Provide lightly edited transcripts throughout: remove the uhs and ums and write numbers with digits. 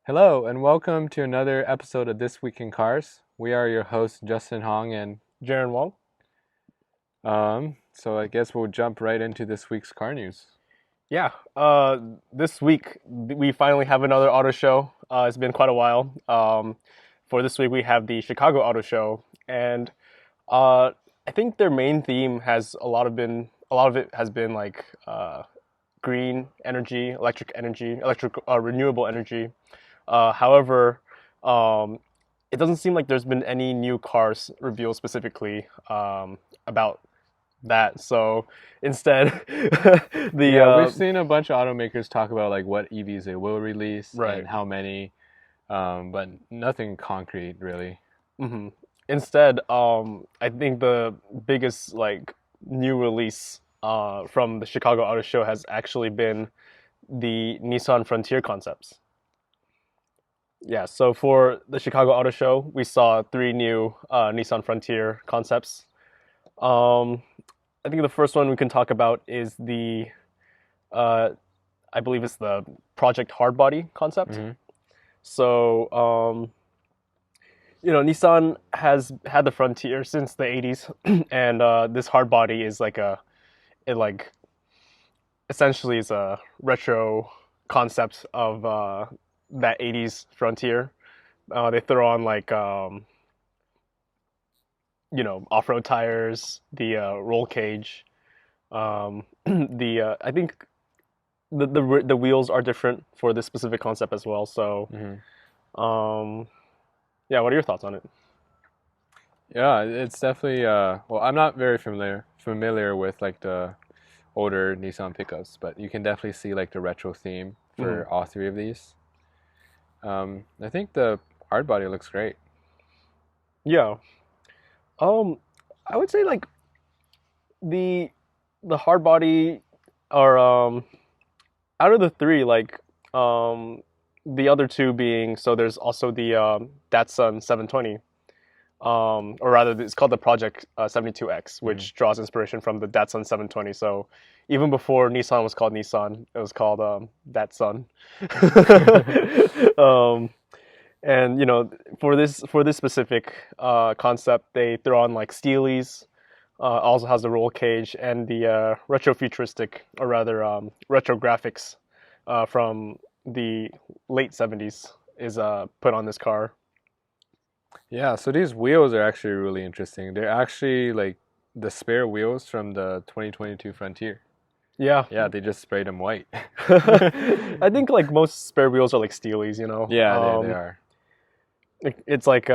Hello, and welcome to another episode of This Week in Cars. We are your hosts, Justin Hong, and Jaron Wong. so I guess we'll jump right into this week's car news. Yeah, this week we finally have another auto show. It's been quite a while. For this week we have the Chicago Auto Show, and I think their main theme has a lot of it has been like green energy, electric renewable energy. However, it doesn't seem like there's been any new cars revealed specifically about that. So instead, We've seen a bunch of automakers talk about like what EVs they will release right. and how many, but nothing concrete really. hmm Instead, I think the biggest like new release from the Chicago Auto Show has actually been the Nissan Frontier concepts. Yeah, so for the Chicago Auto Show, we saw three new Nissan Frontier concepts. Um, I think the first one we can talk about is uh, I believe it's the Project Hardbody concept. hmm So, Nissan has had the Frontier since the 80s, and this hardbody is it like essentially is a retro concept of that 80s Frontier. They throw on off-road tires, the roll cage. I think the wheels are different for this specific concept as well. So, hmm um, yeah, what are your thoughts on it? Yeah, it's definitely well, I'm not very familiar with like the older Nissan pickups, but you can definitely see like the retro theme Mhm. for all three of these. I think the hard body looks great. Yeah. Um, I would say like the hard body are out of the three, the other two being, so there's also the Datsun 720. Or rather, it's called the Project 72X, hmm which draws inspiration from the Datsun 720. So even before Nissan was called Nissan, it was called Datsun. um, and for this specific concept, they throw on like Steelies. Also has the roll cage and the retro futuristic, or rather retro graphics from the late 70s is put on this car. Yeah, so these wheels are actually really interesting. They're actually like the spare wheels from the 2022 Frontier. Yeah. Yeah, they just sprayed them white. I think like most spare wheels are like Steelies, you know. Yeah, they are. It's like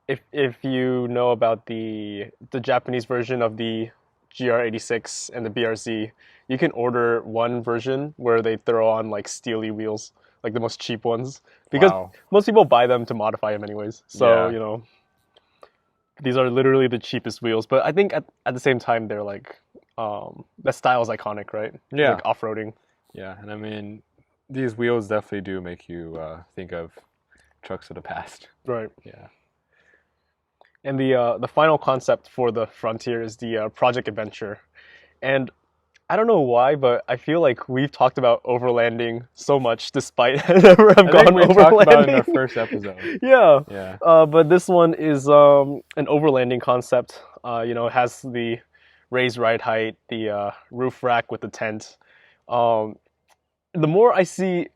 if you know about the Japanese version of the GR86 and the BRZ, you can order one version where they throw on like steely wheels, like the most cheap ones, because Wow. most people buy them to modify them anyways. So, Yeah. these are literally the cheapest wheels, but I think at the same time they're like that style is iconic, right? Yeah. Like off-roading. Yeah, and I mean, these wheels definitely do make you think of trucks of the past. Right. Yeah. And the final concept for the Frontier is the Project Adventure. And I don't know why, but I feel like we've talked about overlanding so much despite never have I think gone we talked about it in our overlanding. first episode. Yeah. Yeah. But this one is an overlanding concept. It has the raised ride height, the roof rack with the tent. Um, the more I see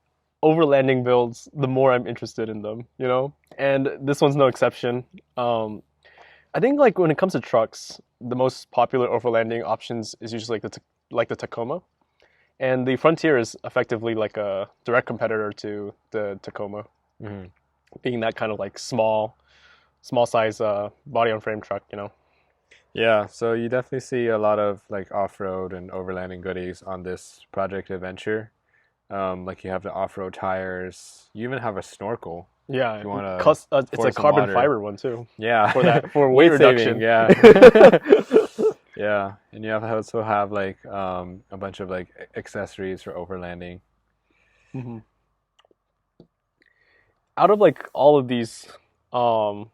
overlanding builds, the more I'm interested in them, you know? And this one's no exception. I think like when it comes to trucks, the most popular overlanding options is usually like the Tacoma, and the Frontier is effectively like a direct competitor to the Tacoma, hmm being that kind of like small size body on frame truck, you know. Yeah, so you definitely see a lot of like off-road and overlanding goodies on this Project Adventure. Like you have the off-road tires. You even have a snorkel if Yeah, you want to it's pour a some carbon water. fiber one too Yeah. for weight Saving, reduction. yeah. Yeah, and you also have like a bunch of like accessories for overlanding. Mhm. Out of like all of these, um,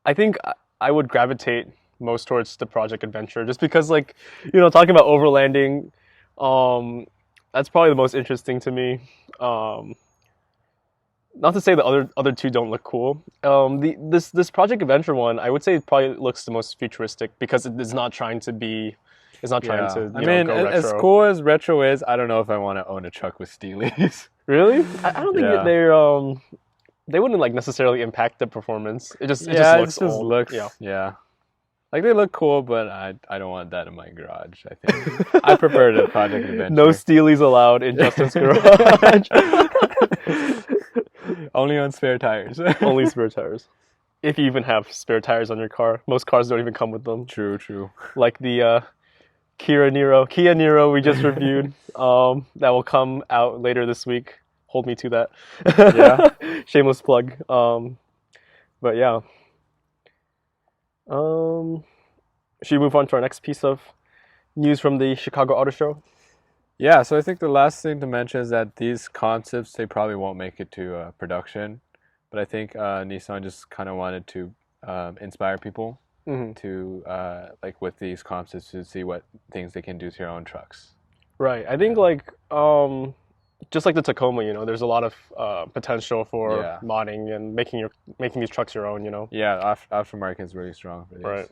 I think I would gravitate most towards the Project Adventure, just because like talking about overlanding, um, that's probably the most interesting to me. Um, not to say the other two don't look cool. This Project Adventure one, I would say it probably looks the most futuristic because it is not trying to be, it's not trying Yeah. to I mean, go as retro. cool as retro is, I don't know if I want to own a truck with Steelies. Really? I don't think Yeah. they wouldn't like necessarily impact the performance. It just Yeah, looks it just old. looks. Yeah. Yeah. Like they look cool, but I don't want that in my garage. I think I prefer the Project Adventure. No Steelies allowed in Justin's garage. Only on spare tires. Only spare tires. If you even have spare tires on your car. Most cars don't even come with them. True, true. Like the Kia Niro we just reviewed. That will come out later this week. Hold me to that. Yeah. Shameless plug. But yeah. Should we move on to our next piece of news from the Chicago Auto Show? Yeah, so I think the last thing to mention is that these concepts, they probably won't make it to production. But I think Nissan just kind of wanted to inspire people Mm-hmm. to, like with these concepts, to see what things they can do to their own trucks. Right. I think like just like the Tacoma, there's a lot of potential for Yeah. modding and making these trucks your own, Yeah, aftermarket is really strong for these. Right.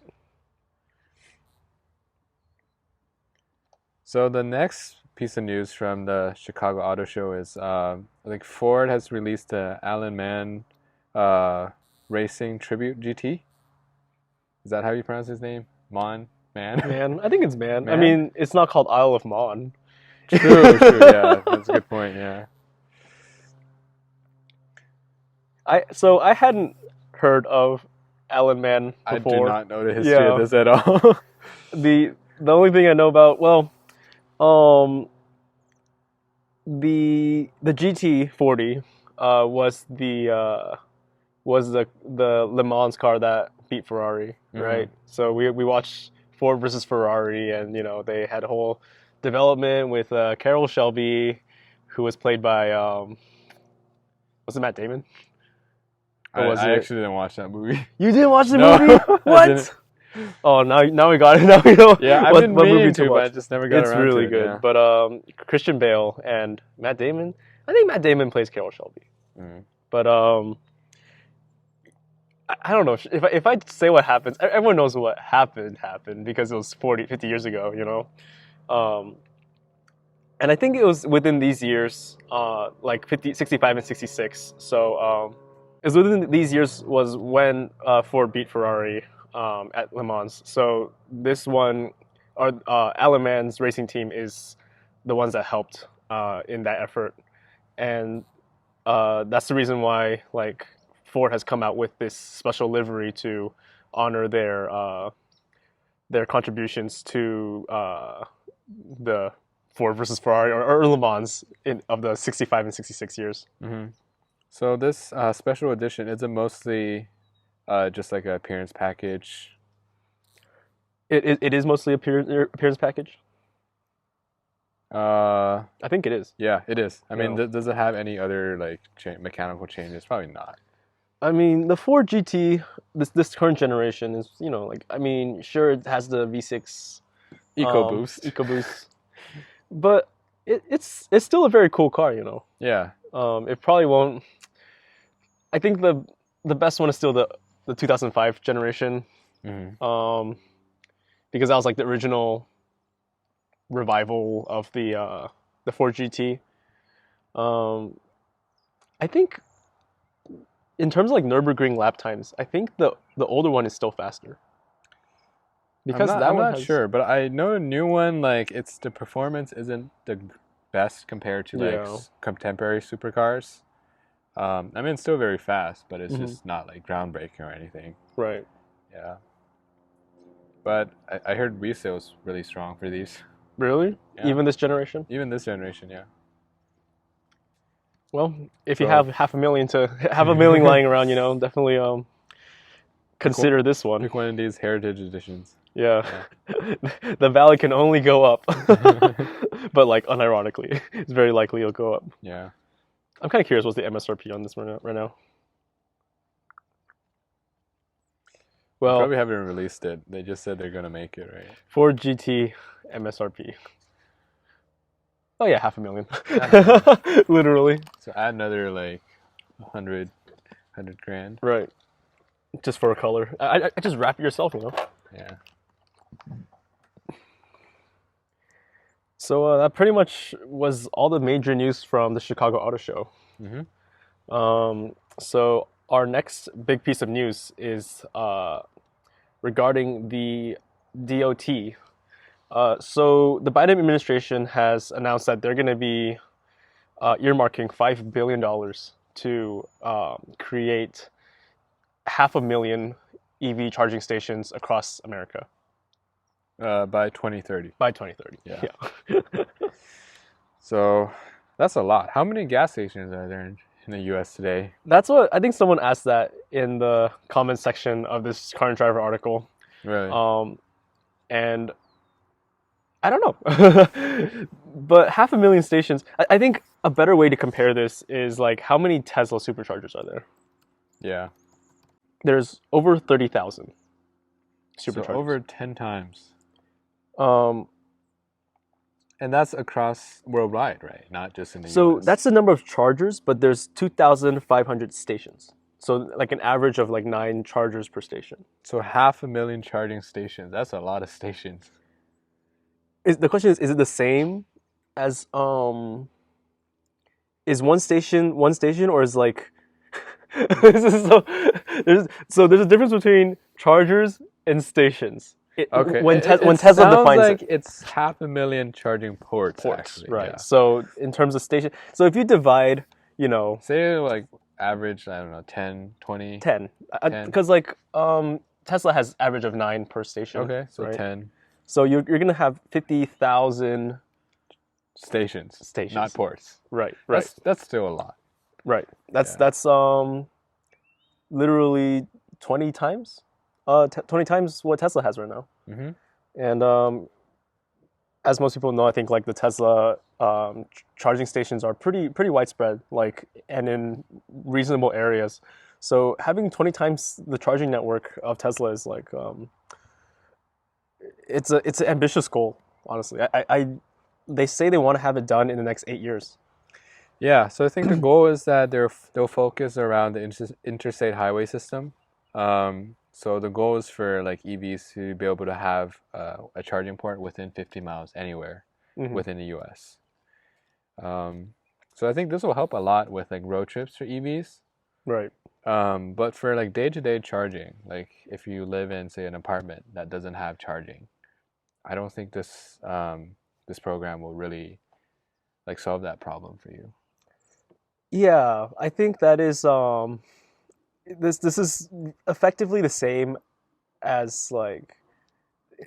So the next piece of news from the Chicago Auto Show is like Ford has released the Alan Mann Racing Tribute GT. Is that how you pronounce his name? Man? Man, I think it's Man. I Man? mean, it's not called Isle of Man. True, yeah, that's a good point, yeah. So I hadn't heard of Alan Mann I before. do not know the history Yeah. of this at all. The only thing I know about, well, the GT40 was the Le Mans car that beat Ferrari, right? So we watched Ford versus Ferrari, and they had a whole development with Carroll Shelby, who was played by was it Matt Damon? Or was I it? actually didn't watch that movie. You didn't watch the No, movie? I What? didn't. Oh, now we got it. Now we know Yeah, I've what been movie meaning to to, but watch. I just never got It's around really to it. good. Yeah. But Christian Bale and Matt Damon. I think Matt Damon plays Carroll Shelby. Mm. But I don't know if I say what happens. Everyone knows what happened because it was 50 years ago. And I think it was within these years, like 65 and 66. So it was within these years was when Ford beat Ferrari at Le Mans. So this one, Alan Mann's racing team is the ones that helped in that effort, and that's the reason why like Ford has come out with this special livery to honor their contributions to the Ford versus Ferrari or Le Mans of the 65 and 66 years. Mm-hmm. So this special edition, is it mostly just like an appearance package? It is mostly appearance package. I think it is. Yeah, it is. I mean, Yeah. does it have any other like mechanical changes? Probably not. I mean, the Ford GT, this current generation is, I mean, sure it has the V6 EcoBoost, but it's still a very cool car, Yeah. It probably won't. I think the best one is still the 2005 generation, Mm-hmm. because that was like the original revival of the Ford GT. I think in terms of like Nürburgring lap times, I think the older one is still faster. Because I'm not sure, but I know a new one, like the performance isn't the best compared to like Yeah. contemporary supercars. I mean, it's still very fast, but it's Mhm. just not like groundbreaking or anything. Right. Yeah. But I heard resale was really strong for these. Really? Yeah. Even this generation? Even this generation, yeah. Well, if you So- have half a million lying around, definitely consider this one. Pick one of these heritage editions. Yeah. The value can only go up. But like unironically, it's very likely it'll go up. Yeah. I'm kind of curious what's the MSRP on this right now. Well, Probably haven't released it. They just said they're gonna make it, right? Ford GT MSRP. Oh yeah, $500,000. Literally. So add another like 100 grand. Right. Just for a color. I just wrap it yourself, you know. Yeah. So that pretty much was all the major news from the Chicago Auto Show. So our next big piece of news is regarding the DOT. So the Biden administration has announced that they're going to be earmarking $5 billion to create 500,000 EV charging stations across America By 2030. by 2030. Yeah. So that's a lot. How many gas stations are there in the U.S. today? That's what I think someone asked that in the comment section of this Car and Driver article. Really? And I don't know. But 500,000 stations, I think a better way to compare this is like how many Tesla superchargers are there? Yeah. There's over 30,000 So superchargers. over 10 times. Um, And that's across worldwide, right? Not just in the so US. that's the number of chargers, but there's 2,500 stations. So like an average of like 9 chargers per station. So 500,000 charging stations. That's a lot of stations. The question is it the same as is one station or is like so there's a difference between chargers and stations. Okay. When it Tesla sounds defines like it. it's 500,000 charging ports, actually. Right. Yeah. So in terms of station, so if you divide, you know, Say like average, I don't know, 10, 20. 10, 10. because like Tesla has average of 9 per station. Okay, so right? 10 So you're gonna have 50,000 stations. stations. Not ports. Right. That's still a lot. Right. Yeah. That's literally 20 times 20 times what Tesla has right now. Mm-hmm. And as most people know, I think like the Tesla charging stations are pretty widespread, like, and in reasonable areas. So having 20 times the charging network of Tesla is like it's an ambitious goal, honestly. They say they want to have it done in the next 8 years. Yeah, so I think the goal is that they'll focus around the interstate highway system. So the goal is for like EVs to be able to have a charging port within 50 miles anywhere within the U.S. So I think this will help a lot with like road trips for EVs. Right. But for like day-to-day charging, like if you live in say an apartment that doesn't have charging, I don't think this this program will really like solve that problem for you. Yeah, I think that is this is effectively the same as like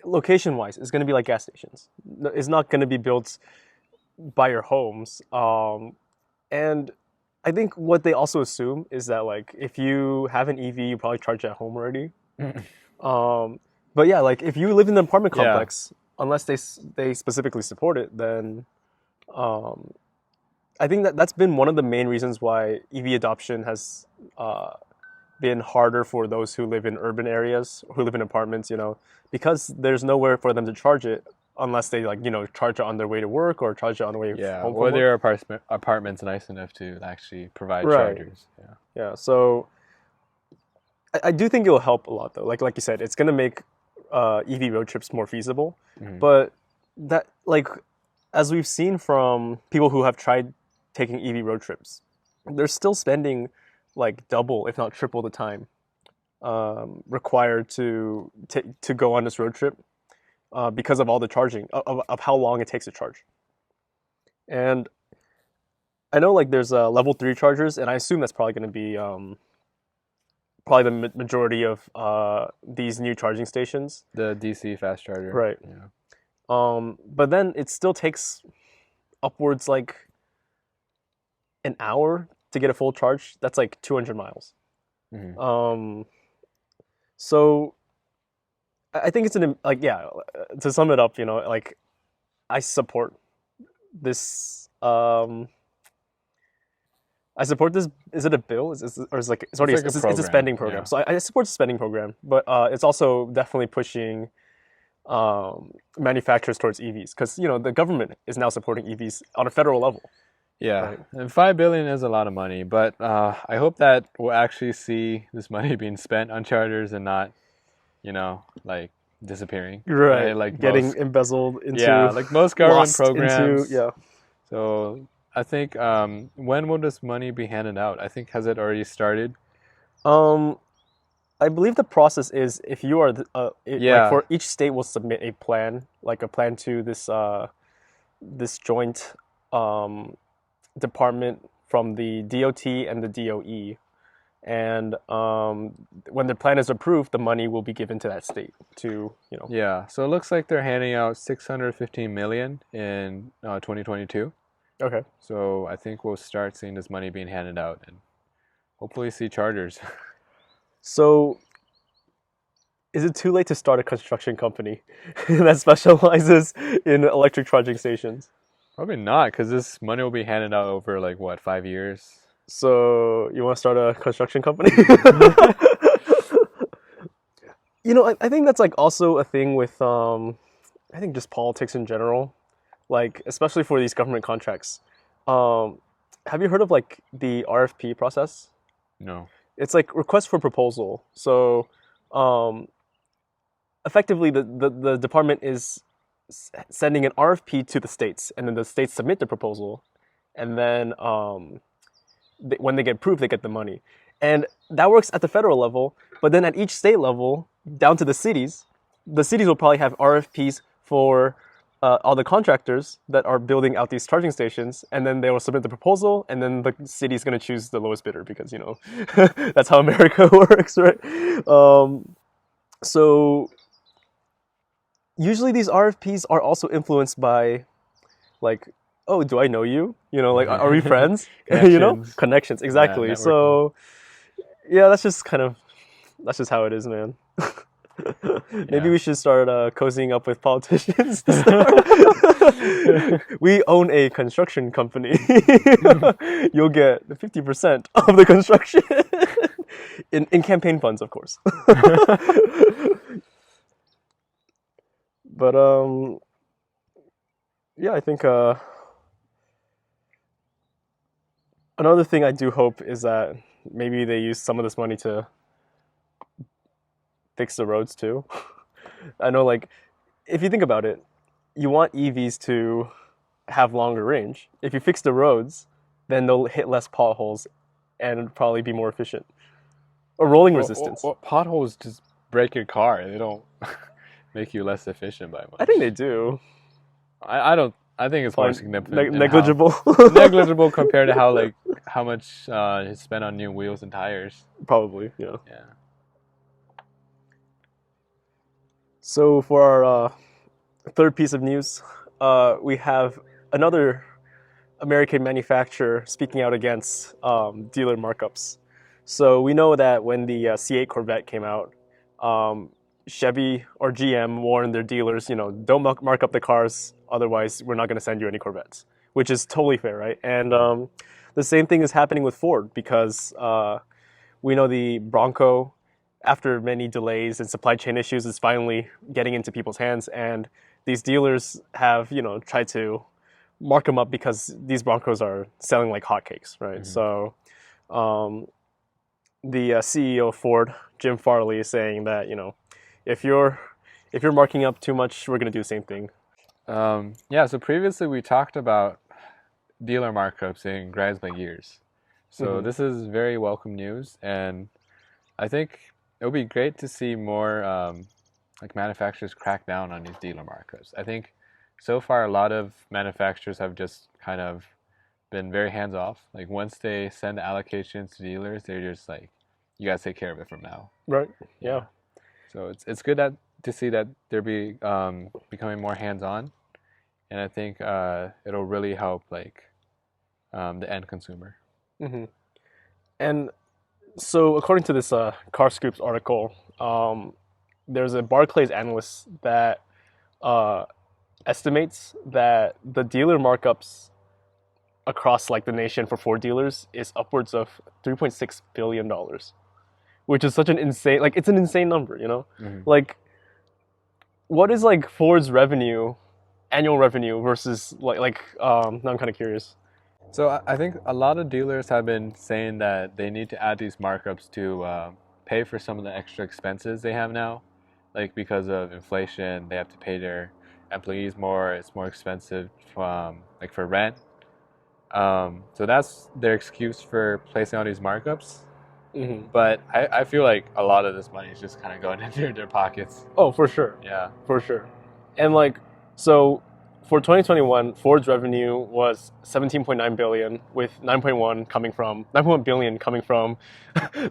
location wise. It's going to be like gas stations. It's not going to be built by your homes. And I think what they also assume is that like if you have an EV, you probably charge at home already. But yeah, like if you live in an apartment complex, unless they specifically support it, then I think that's been one of the main reasons why EV adoption has been harder for those who live in urban areas, who live in apartments, you know, because there's nowhere for them to charge it unless they like, you know, charge it on their way to work or charge it on the way home or from their work. apartments nice enough to actually provide Right. chargers. Yeah. Yeah, so I do think it will help a lot though. Like you said, it's gonna make EV road trips more feasible. But that like as we've seen from people who have tried taking EV road trips, they're still spending like double, if not triple, the time required to go on this road trip because of all the charging of how long it takes to charge. And I know like there's level 3 chargers, and I assume that's probably going to be probably the majority of these new charging stations. The DC fast charger. Right. Yeah. But then it still takes upwards like an hour to get a full charge. That's like 200 miles. So I think it's like, yeah, to sum it up, you know, like I support this. I support this. Is it a bill? Or is like it's already It's like a it's a spending program. yeah. So I support the spending program, but it's also definitely pushing manufacturers towards EVs because you know the government is now supporting EVs on a federal level. Yeah, right? and 5 billion is a lot of money, but I hope that we'll actually see this money being spent on charters and not, like disappearing, right? Right, Like getting most, embezzled yeah, into, like most government lost into, programs. yeah. So I think when will this money be handed out? I think has it already started? Um, I believe the process is if you are like Yeah, for each state will submit a plan, like a plan to this joint um department from the DOT and the DOE. And when the plan is approved, the money will be given to that state to, yeah. So it looks like they're handing out 615 million in 2022. okay. So I think we'll start seeing this money being handed out and hopefully see chargers. So is it too late to start a construction company that specializes in electric charging stations? Probably not, because this money will be handed out over like what, 5 years? So you want to start a construction company? I think that's like also a thing with I think just politics in general, like especially for these government contracts. Um, have you heard of like the RFP process? No. It's like request for proposal. So um, effectively, the department is sending an RFP to the states, and then the states submit the proposal, and then when they get approved, they get the money. And that works at the federal level, but then at each state level, down to the cities will probably have RFPs for all the contractors that are building out these charging stations, and then they will submit the proposal, and then the city is going to choose the lowest bidder because that's how America works, right? So usually these RFPs are also influenced by like, oh, do I know you? Like, are we friends? Connections. Connections, Yeah, exactly. networking. So yeah, that's just how it is, man. Maybe Yeah. we should start cozying up with politicians to start. We own a construction company. You'll get 50% of the construction in campaign funds, of course. But yeah, I think another thing I do hope is that maybe they use some of this money to fix the roads too. I know, like, if you think about it, you want EVs to have longer range. If you fix the roads, then they'll hit less potholes and probably be more efficient. Or rolling resistance. Potholes just break your car. They don't make you less efficient by I think much. they do. I don't. I think it's more Fine. significant. Negligible. Negligible compared to how much is spent on new wheels and tires. Probably, yeah. Yeah. So for our third piece of news, we have another American manufacturer speaking out against dealer markups. So we know that when the C8 Corvette came out, Chevy or GM warned their dealers, don't mark up the cars, otherwise we're not going to send you any Corvettes, which is totally fair, right? And the same thing is happening with Ford because we know the Bronco, after many delays and supply chain issues, is finally getting into people's hands, and these dealers have, tried to mark them up because these Broncos are selling like hotcakes, right? So the CEO of Ford, Jim Farley, is saying that if you're marking up too much, we're going to do the same thing. Yeah. So previously we talked about dealer markups in Grasberg years. So this is very welcome news, and I think it would be great to see more like manufacturers crack down on these dealer markups. I think so far a lot of manufacturers have just kind of been very hands off. Like once they send the allocations to dealers, they're just like, you guys take care of it from now. Right. Yeah. So it's good to see that they're becoming more hands on, and I think it'll really help like the end consumer. And so, according to this Car Scoops article, there's a Barclays analyst that estimates that the dealer markups across like the nation for Ford dealers is upwards of $3.6 billion, which is such an insane, like it's an insane number, Like, what is like Ford's annual revenue versus now I'm kind of curious. So I think a lot of dealers have been saying that they need to add these markups to pay for some of the extra expenses they have now, like because of inflation, they have to pay their employees more. It's more expensive, like for rent. So that's their excuse for placing all these markups. Hmm. But I feel like a lot of this money is just kind of going into their pockets. Oh, for sure. Yeah. For sure. And like, so for 2021, Ford's revenue was 17.9 billion, with 9.1 billion coming from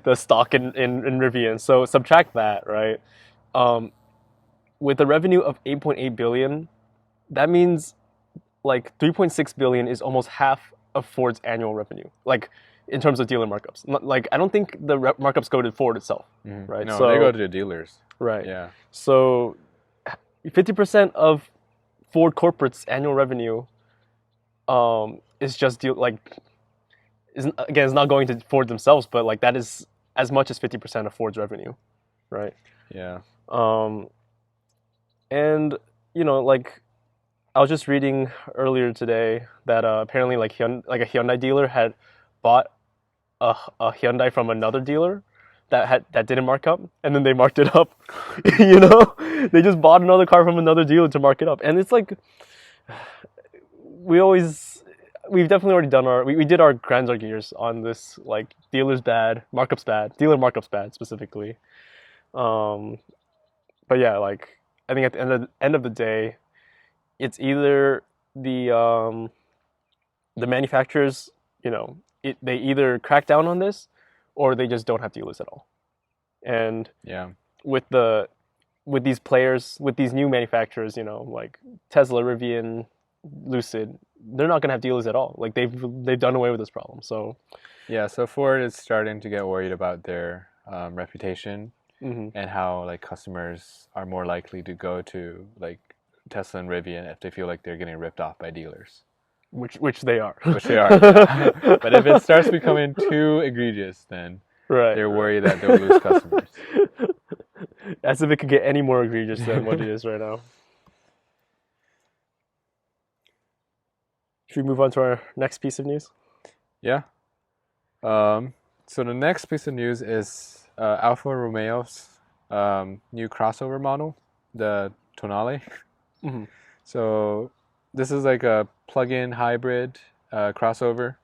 the stock in Rivian. So subtract that, right? Um, with a revenue of 8.8 billion, that means like 3.6 billion is almost half of Ford's annual revenue. Like in terms of dealer markups. Like I don't think the markups go to Ford itself, right? No, they So go to the dealers. right. Yeah. So 50% of Ford corporate's annual revenue is just like isn't again it's not going to Ford themselves, but like that is as much as 50% of Ford's revenue, right? Yeah. Um, and like I was just reading earlier today that apparently like a Hyundai dealer had bought a Hyundai from another dealer that didn't mark up, and then they marked it up. They just bought another car from another dealer to mark it up, and it's like we always we've definitely already done we did our Grand gears on this, like dealers bad, markups bad, dealer markups bad specifically. Um, but yeah, like I think at the end of the day, it's either the manufacturers, they either crack down on this, or they just don't have dealers at all. And Yeah. with with these players, with these new manufacturers, like Tesla, Rivian, Lucid, they're not gonna have dealers at all. Like they've done away with this problem. So Yeah, so Ford is starting to get worried about their reputation mhm. and how like customers are more likely to go to like Tesla and Rivian if they feel like they're getting ripped off by dealers, Which they are. which they are. Yeah. But if it starts becoming too egregious, then Right. they're worried that they'll lose customers. As if it could get any more egregious than what it is right now. Should we move on to our next piece of news? Yeah. Um, so the next piece of news is Alfa Romeo's new crossover model, the Tonale. Hmm. So this is like a plug-in hybrid crossover.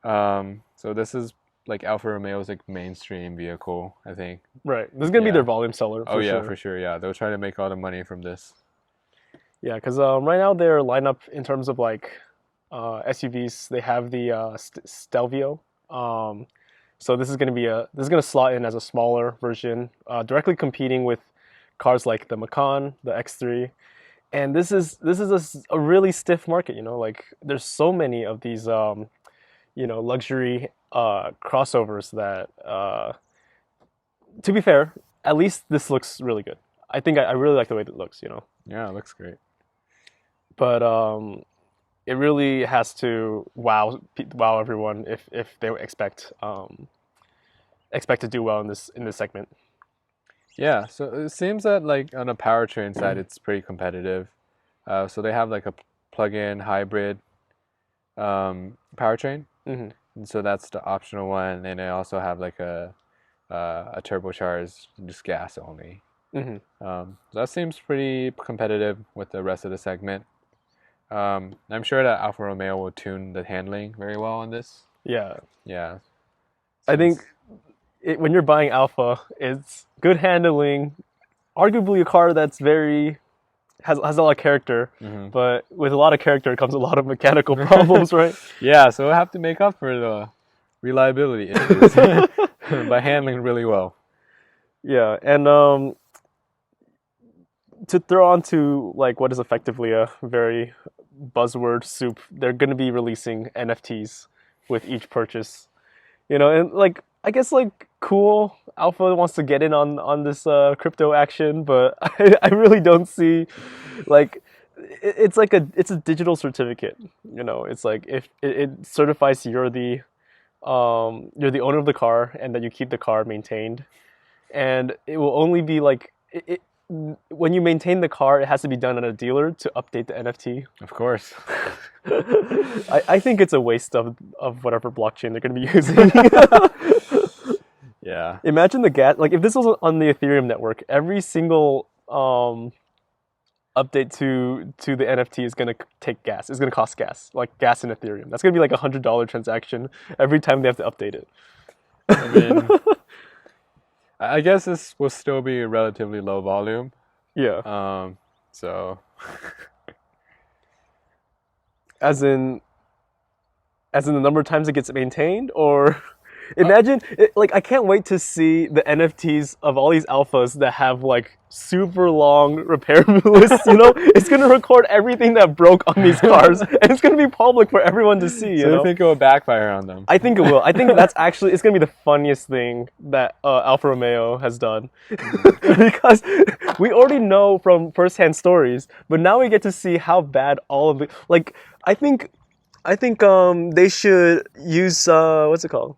So this is like Alfa Romeo's like mainstream vehicle, I think. Right. This is gonna be their Yeah. volume seller Oh for yeah, sure. for sure. Yeah, they'll try to make all the money from this. Yeah, because right now their lineup in terms of like SUVs, they have the Stelvio. Um, so this is gonna slot in as a smaller version, directly competing with cars like the Macan, the X3, and this is a really stiff market. Like there's so many of these luxury crossovers that to be fair, at least this looks really good. I think I really like the way it looks. Yeah, it looks great. But it really has to wow everyone if they expect to do well in this segment. Yeah, so it seems that like on the powertrain side, it's pretty competitive. So they have like a plug-in hybrid powertrain, Hmm. and so that's the optional one. And they also have like a turbocharged, just gas only. Hmm. So that seems pretty competitive with the rest of the segment. I'm sure that Alfa Romeo will tune the handling very well on this. Yeah, Yeah, I since think when you're buying Alpha, it's good handling, arguably a car that's very has a lot of character, hmm but with a lot of character comes a lot of mechanical problems, right? yeah, so we'll have to make up for the reliability issues by handling really well. Yeah, and to throw on to like what is effectively a very buzzword soup, they're going to be releasing NFTs with each purchase. And like I guess like cool, Alpha wants to get in on this crypto action, but I really don't see like it's like it's a digital certificate. It's like if it certifies you're the owner of the car and that you keep the car maintained, and it will only be like when you maintain the car, it has to be done at a dealer to update the NFT. Of course. I think it's a waste of whatever blockchain they're going to be using. Yeah. Imagine the gas, like if this was on the Ethereum network, every single update to the NFT is going to take gas. It's going to cost gas, like gas in Ethereum. That's going to be like $100 transaction every time they have to update it. I mean, I guess this will still be relatively low volume. Yeah. So As in the number of times it gets maintained, or imagine like I can't wait to see the NFTs of all these alphas that have like super long repair lists. It's gonna record everything that broke on these cars, and it's gonna be public for everyone to see. so I think it will backfire on them. I think it will. I think it's gonna be the funniest thing that Alfa Romeo has done, because we already know from firsthand stories, but now we get to see how bad all of it. Like, I think they should use what's it called?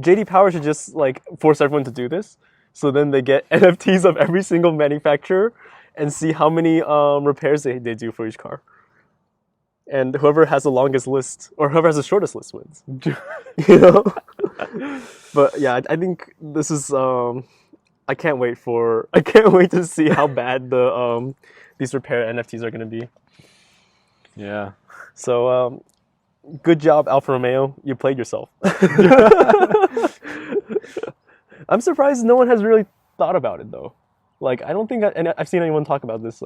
JD Power should just like force everyone to do this, so then they get NFTs of every single manufacturer and see how many repairs they do for each car. And whoever has the longest list or whoever has the shortest list wins. But yeah, I think this is I can't wait to see how bad the these repair NFTs are going to be. Yeah. So good job, Alfa Romeo. You played yourself. I'm surprised no one has really thought about it though. Like, I don't think I've seen anyone talk about this.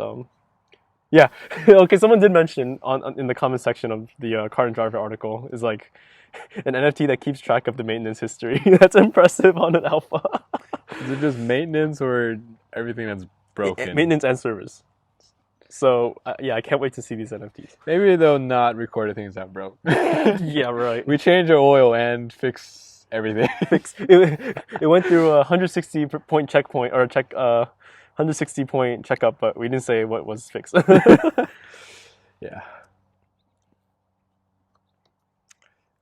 Yeah. Okay, someone did mention in the comment section of the Car and Driver article is like an NFT that keeps track of the maintenance history. That's impressive on an Alpha. Is it just maintenance or everything that's broken? Maintenance and service. So yeah, I can't wait to see these NFTs. Maybe they'll not record the things that broke. Yeah, right. We change the oil and fix everything. It went through a 160-point checkpoint or 160-point checkup, but we didn't say what was fixed. Yeah.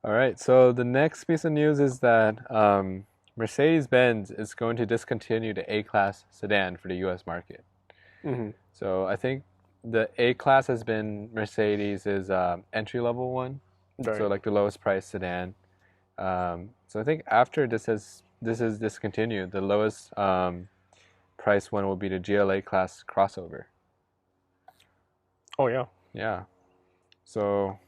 All right. So the next piece of news is that Mercedes-Benz is going to discontinue the A-Class sedan for the U.S. market. Mm-hmm. So I think the A-Class has been Mercedes' entry-level one, Right. so like the lowest price sedan. So I think after this is discontinued, the lowest price one will be the GLA class crossover. Oh yeah. Yeah. So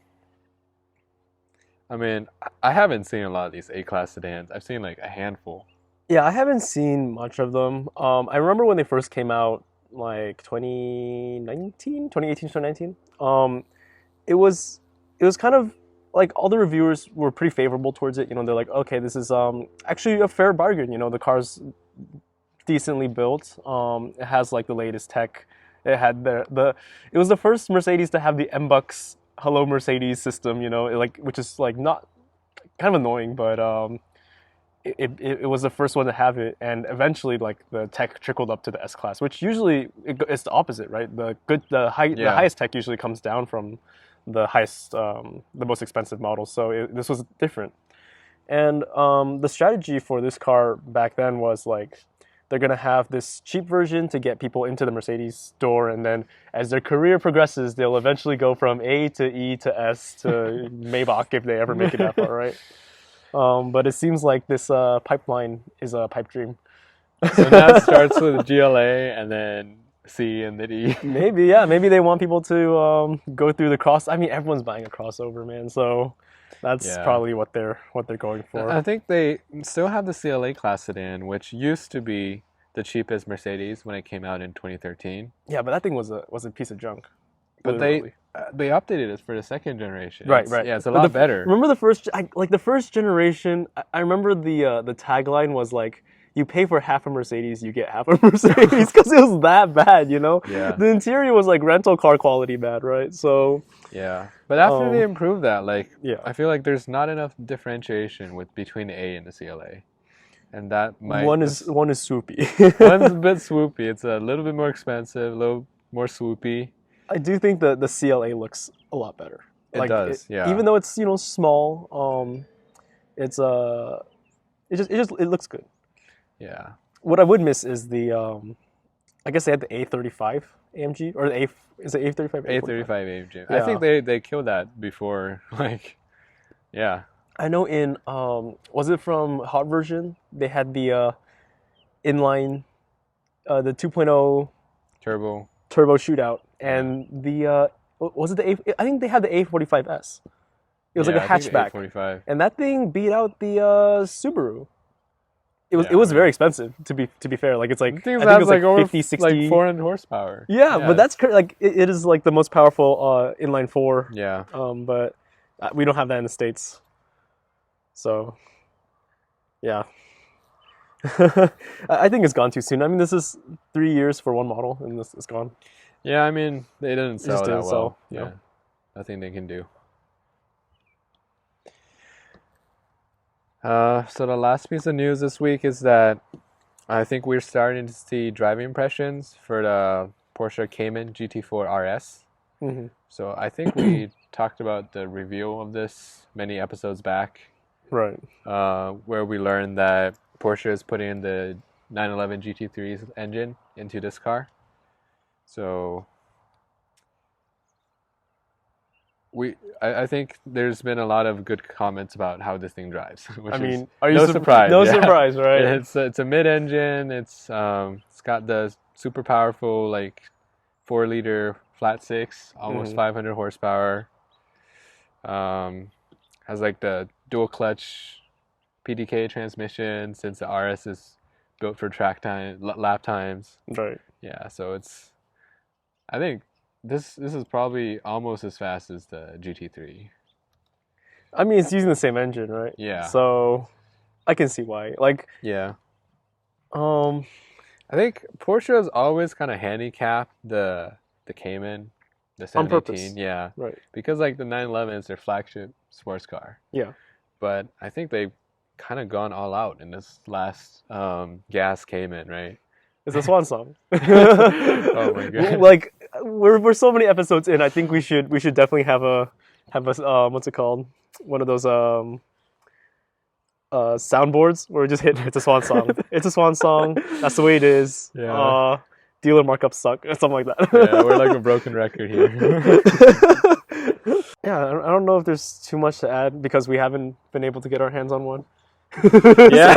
I mean, I haven't seen a lot of these A-Class sedans. I've seen like a handful. Yeah, I haven't seen much of them. I remember when they first came out, like 2018, 2019. It was kind of like all the reviewers were pretty favorable towards it. They're like, okay, this is actually a fair bargain. The car's decently built. It has like the latest tech. It had it was the first Mercedes to have the MBUX Hello Mercedes system. Which is like not kind of annoying, but it was the first one to have it, and eventually like the tech trickled up to the S-Class, which usually it's the opposite, right? The highest tech usually comes down from the highest, the most expensive model. So this was different, and the strategy for this car back then was like they're gonna have this cheap version to get people into the Mercedes store, and then as their career progresses, they'll eventually go from A to E to S to Maybach if they ever make it that far, right? But it seems like this pipeline is a pipe dream. So now it starts with GLA and then C and then E. Maybe, yeah. Maybe they want people to go through the cross. I mean, everyone's buying a crossover, man. So that's probably what they're going for. I think they still have the CLA class sedan, which used to be the cheapest Mercedes when it came out in 2013. Yeah, but that thing was a piece of junk. But they updated it for the second generation. Right. Yeah, it's a lot better. Remember the first generation? I remember the tagline was like, "You pay for half a Mercedes, you get half a Mercedes," because it was that bad, Yeah. The interior was like rental car quality bad, right? So yeah, but after they improved that, Yeah. I feel like there's not enough differentiation between the A and the CLA, and that might one is swoopy. one's a bit swoopy. It's a little bit more expensive, a little more swoopy. I do think that the CLA looks a lot better. It does, yeah. Even though it's small, it looks good. Yeah. What I would miss is the I guess they had the A35 AMG or the A is it A35? A35 AMG. I Yeah. think they killed that before. Like, yeah, I know in was it from Hot Version? They had the inline the 2.0 turbo. turbo shootout Yeah. and the was it the A I think they had the A45S. It was like a I think hatchback. A45. And that thing beat out the Subaru. It was Yeah, it was I very expensive to be fair. Like it's like The thing I think it was has like over 50, 60. like 400 horsepower. Yeah, but that's like it is like the most powerful inline four. yeah. But we don't have that in the States. So yeah. I think it's gone too soon. I mean, this is 3 years for one model, and this is gone. Yeah, I mean, they didn't sell just that didn't well. sell, Yeah, no. nothing they can do. So the last piece of news this week is that I think we're starting to see driving impressions for the Porsche Cayman GT4 RS. Hmm. So I think we talked about the review of this many episodes back, Right. where we learned that Porsche is putting in the 911 GT3's engine into this car. So I think there's been a lot of good comments about how this thing drives. Which I is mean, are you no surprise? No yeah. surprise, right? It's a mid-engine. It's got the super powerful like 4-liter flat six, almost 500 horsepower. Has like the dual clutch PDK transmission since the RS is built for track time lap times. Right. Yeah, so I think this is probably almost as fast as the GT3. I mean, it's using the same engine, right? Yeah. So I can see why. Like, Yeah. um, I think Porsche has always kind of handicapped the Cayman, the On purpose. 718. Yeah. right. Because like the 911 is their flagship sports car. Yeah. But I think they've kind of gone all out in this last gas Cayman, right? It's a swan song. Oh my god. Like we're so many episodes in. I think we should definitely have a what's it called? One of those soundboards where we just hit it's a swan song. It's a swan song. That's the way it is. Yeah. Dealer markups suck or something like that. Yeah, we're like a broken record here. Yeah, I don't know if there's too much to add because we haven't been able to get our hands on one. Yeah,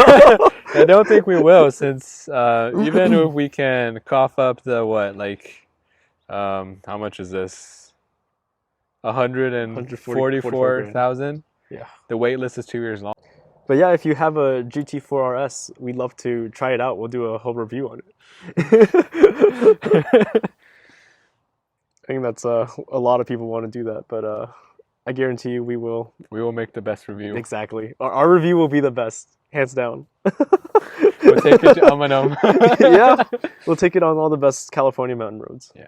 I don't think we will, since even if we can cough up the how much is this? 144,000. Yeah. The wait list is 2 years long. But yeah, if you have a GT4 RS, we'd love to try it out. We'll do a whole review on it. I think that's a lot of people want to do that, but I guarantee you we will. We will make the best review. Exactly. Our review will be the best, hands down. We'll take it to Amanum. Yeah, we'll take it on all the best California mountain roads. Yeah.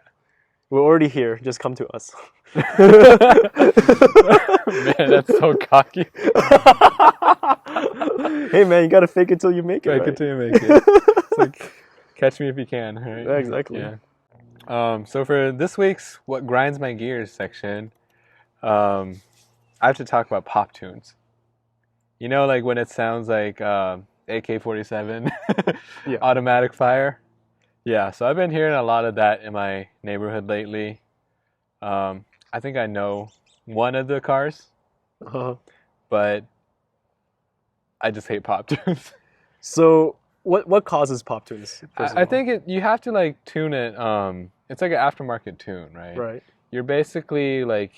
We're already here. Just come to us. Man, that's so cocky. Hey man, you gotta fake it till you make it. Fake right? it till you make it. It's like, catch me if you can, right? Yeah, exactly. Yeah. So for this week's What Grinds My Gears section, I have to talk about pop tunes. You know, like when it sounds like AK-47 Yeah. automatic fire? Yeah, so I've been hearing a lot of that in my neighborhood lately. I think I know one of the cars, but I just hate pop tunes. So what causes pop tunes? first of I all? think you have to like tune it. It's like an aftermarket tune, right? Right. You're basically like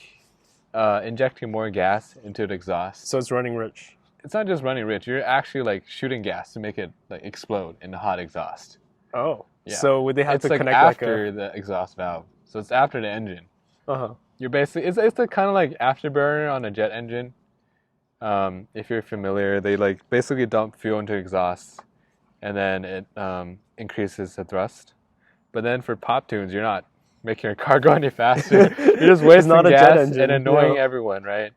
injecting more gas into the exhaust. So it's running rich. It's not just running rich. You're actually like shooting gas to make it like explode in the hot exhaust. Oh. Yeah. So would they have It's to like connect after the exhaust valve, so it's after the engine. You're basically it's the kind of like afterburner on a jet engine. If you're familiar, they like basically dump fuel into exhaust, and then it increases the thrust. But then for pop tunes, you're not making your car go any faster. You're just wasting not a jet gas engine, and annoying yeah. everyone, right?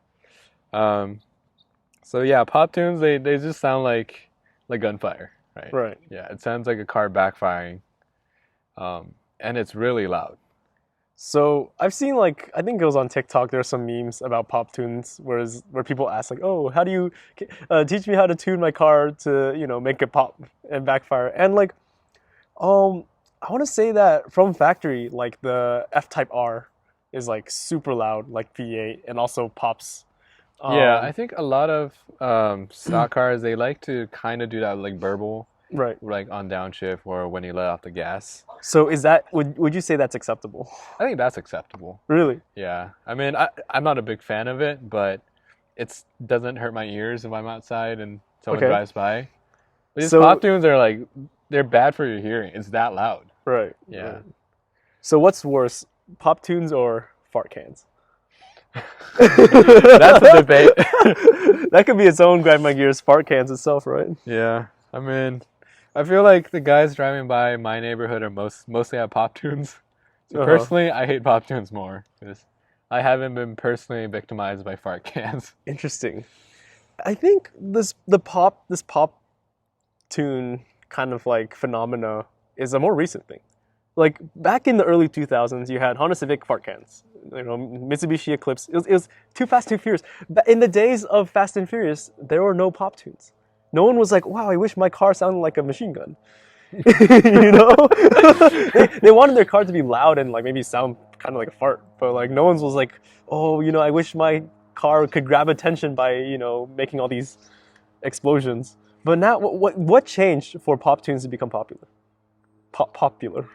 So yeah, pop tunes they just sound like gunfire, right? Right. Yeah, it sounds like a car backfiring, and it's really loud. So I've seen like I think it was on TikTok. There's some memes about pop tunes, where people ask like, "Oh, how do you teach me how to tune my car to make it pop and backfire?" And like, I want to say that from factory, like the F-Type R is like super loud, like V8, and also pops. Yeah, Um, I think a lot of stock cars they like to kind of do that like burble, right. like on downshift or when you let off the gas. So is that would you say that's acceptable? I think that's acceptable. Really? Yeah, I mean, I'm not a big fan of it, but it's doesn't hurt my ears if I'm outside and someone Okay. drives by. But these So pop tunes are like they're bad for your hearing. It's that loud. right. Yeah. Right. So what's worse, pop tunes or fart cans? That's a debate. That could be its own grind my gears. Fart cans itself, right? Yeah, I mean, I feel like the guys driving by my neighborhood are mostly have pop tunes. So Uh-huh. personally, I hate pop tunes more because I haven't been personally victimized by fart cans. Interesting. I think this pop tune kind of like phenomena is a more recent thing. Like back in the early 2000s, you had Honda Civic fart cans, Mitsubishi Eclipse. It was Too Fast, Too Furious. In the days of Fast and Furious, there were no pop tunes. No one was like, "Wow, I wish my car sounded like a machine gun." You know, they wanted their car to be loud and like maybe sound kind of like a fart, but like no one's was like, "Oh, I wish my car could grab attention by making all these explosions." But now, what changed for pop tunes to become popular? Popular.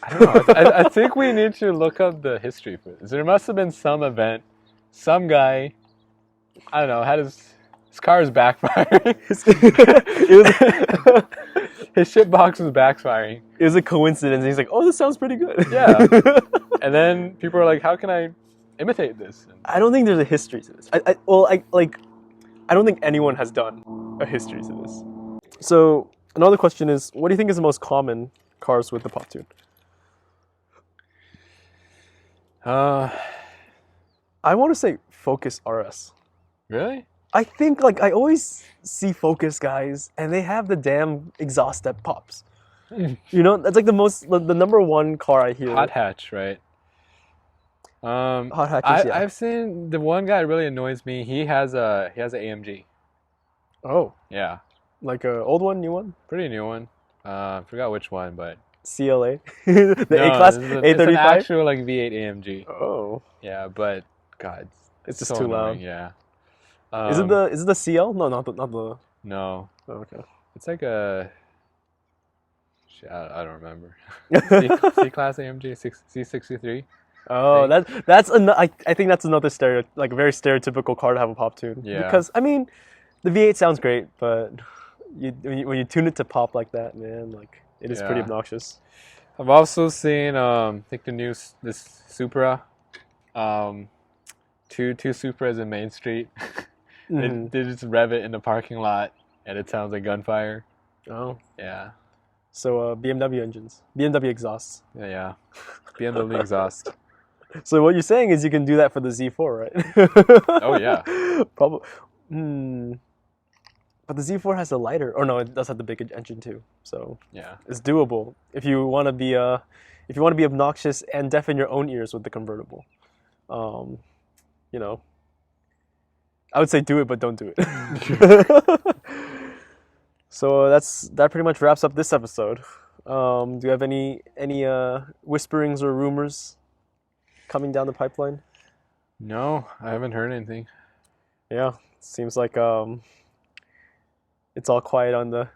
I don't know. I think we need to look up the history for this. There must have been some event, some guy, I don't know, had his car's backfiring. it His shit box was backfiring. was a coincidence. And he's like, "Oh, this sounds pretty good." Yeah. And then people are like, how can I imitate this? And I don't think there's a history to this. I don't think anyone has done a history to this. So another question is, what do you think is the most common cars with the pop tune? I want to say Focus RS. Really? I think like I always see Focus guys, and they have the damn exhaust that pops. That's like the number one car I hear. Hot hatch, right? Hot hatches, yeah. I've seen the one guy really annoys me. He has a AMG. Oh, Yeah, like a old one, new one, pretty new one. I forgot which one, but CLA, the A class, it's an A35. actual like V8 AMG. Oh, Yeah, but God, it's just so too annoying. loud. Yeah. Is it the CL? No, not the. No, Oh, okay. it's like a. Shit, I don't remember. C class AMG C63. Oh, I think that's another like very stereotypical car to have a pop tune. Yeah. Because I mean, the V8 sounds great, but when you tune it to pop like that, man, like it is pretty Yeah. obnoxious. I've also seen I think this Supra, two Supras in Main Street. Mhm. They just rev it in the parking lot, and it sounds like gunfire. Oh, Yeah, so BMW engines, BMW exhausts. yeah. BMW exhaust. So what you're saying is you can do that for the Z4, right? Oh yeah. Probably. But the Z4 has a lighter, or no, it does have the big engine too. So Yeah. it's doable if you want to be obnoxious and deafen your own ears with the convertible. You know, I would say do it, but don't do it. So that pretty much wraps up this episode. Do you have any whisperings or rumors coming down the pipeline? No, I haven't heard anything. Yeah, seems like it's all quiet on the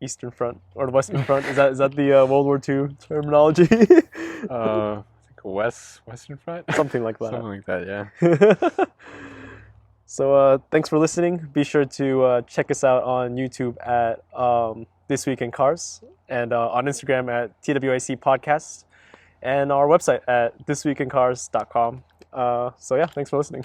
Eastern Front or the Western Front. Is that the World War II terminology? I think Western Front. Something like that. Something like that. Yeah. So thanks for listening. Be sure to check us out on YouTube at This Week in Cars and on Instagram at TWIC Podcast and our website at thisweekincars.com. So yeah, thanks for listening.